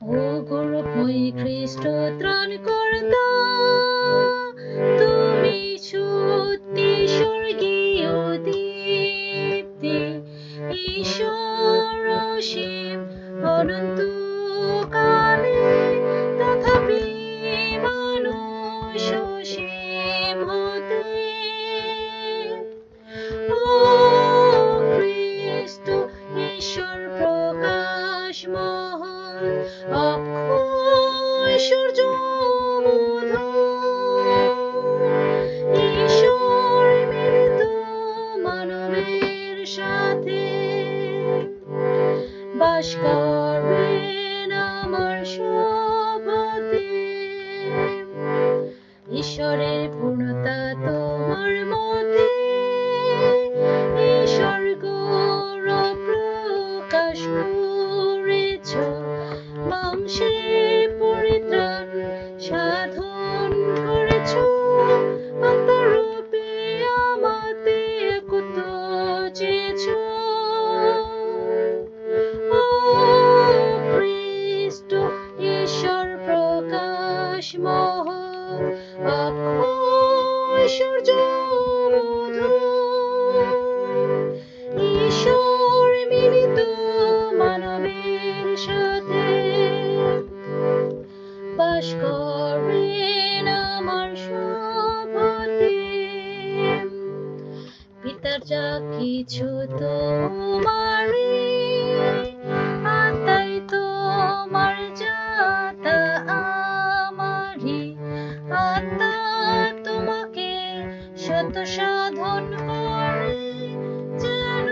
ও গৌরবময়ী খ্রিস্ট ত্রাণকর্তা, তুমি সত্যি স্বর্গীয় দীপ্তি, ঈশ্বর অসীম অনন্তকালে, তথাপি মানুষ অসীম হতে। ও খ্রিস্ট ঈশ্বর প্রকাশ মহান, অক্ষয় সূর্য ঈশ্বর মিলিত মানবের সাথে বাস করবেন আমার সভাতে। ঈশ্বরের পূর্ণতা তোমার মধ্যে, ঈশ্বর গৌরব প্রকাশ করেছ, বংশে পরিত্রাণ সাধন করেছ, আত্মারূপে আমাতে কুতচেছ। ও খ্রিস্ট ঈশ্বর প্রকাশ মহান, অক্ষয় সূর্য ঈশ্বর মিলিত মানবের সাথে বাস করবেন আমার সভাতে। পিতার যা কিছু তোমারই, আত্মাই তোমার যা তা আমারই, আত্মা তোমাকে সত্য সাধন করে, যেন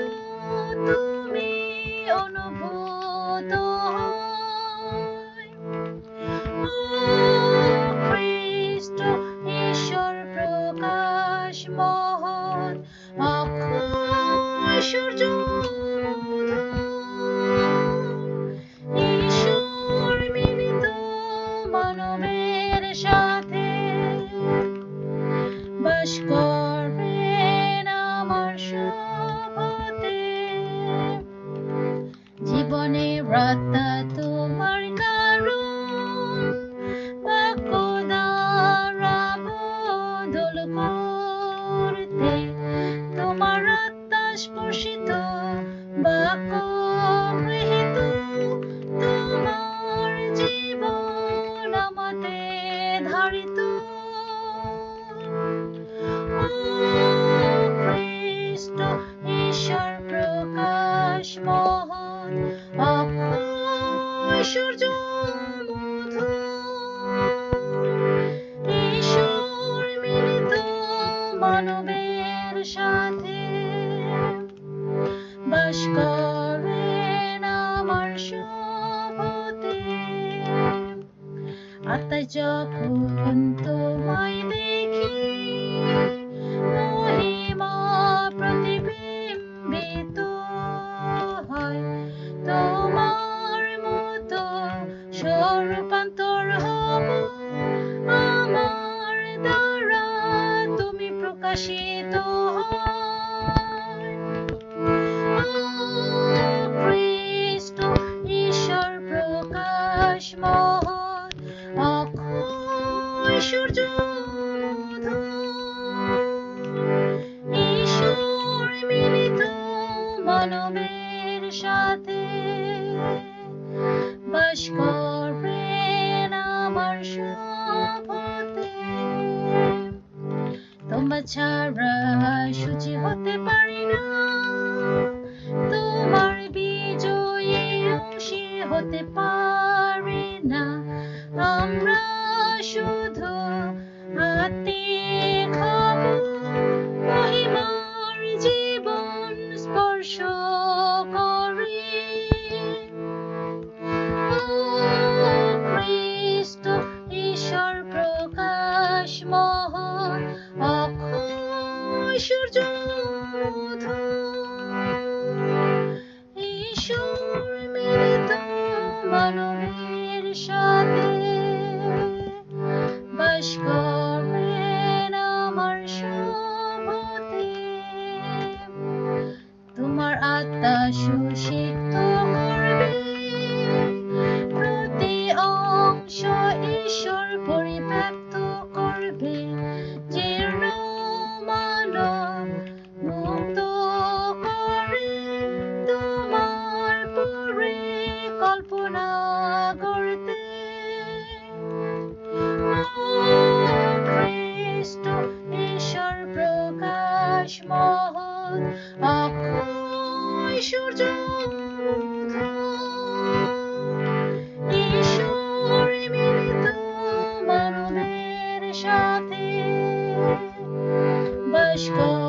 তুমি অনুভূত হয়। ও খ্রিস্ট ঈশ্বর প্রকাশ মহান, অক্ষয় সূর্য ঈশ্বর মিলিত মানবের সাথে বাস করবেন আমার সভাতে। জীবনের রাস্তা তোমার কারণ, বাক্য দ্বারা বদল করতে, তোমার আত্মা স্পর্শিত বাক্য গৃহীত, তোমার জীবন আমাদের ধারিত। ও খ্রিস্ট ঈশ্বর প্রকাশ মহান, অক্ষয় সূর্য ঈশ্বর মিলিত মানবের সাথে বাস করবেন আমার সভাতে। আত্মায় যখন তোমায় দেখি, মহিমা প্রতিবিম্বিত হয়, তোমার মতো স্বরূপান্তর হব, আমার দ্বারা তুমি প্রকাশিত হয়। ও খ্রিস্ট ঈশ্বর প্রকাশ মহান, অক্ষয় সূর্য ঈশ্বর মিলিত মানবের সাথে বাস করবেন আমার সভাতে। তোমার ছাড়া সূচি হতে পারি না, তোমার বিজয়ী অংশী হতে পারি না, আমরা শুধু আত্মিক হব, মহিমার জীবন স্পর্শ করি। ও খ্রিস্ট ঈশ্বর প্রকাশ মহান, অক্ষয় সূর্য ঈশ্বর মিলিত মানবের সাথে বাস করবেন আমার সভাতে। তোমার আত্মা সুশিক্ত করবে, প্রতি আকাশ মহৎ অক্ষয় সূর্য ঈশ্বরে মিলিত মানবের সাথে বাস করে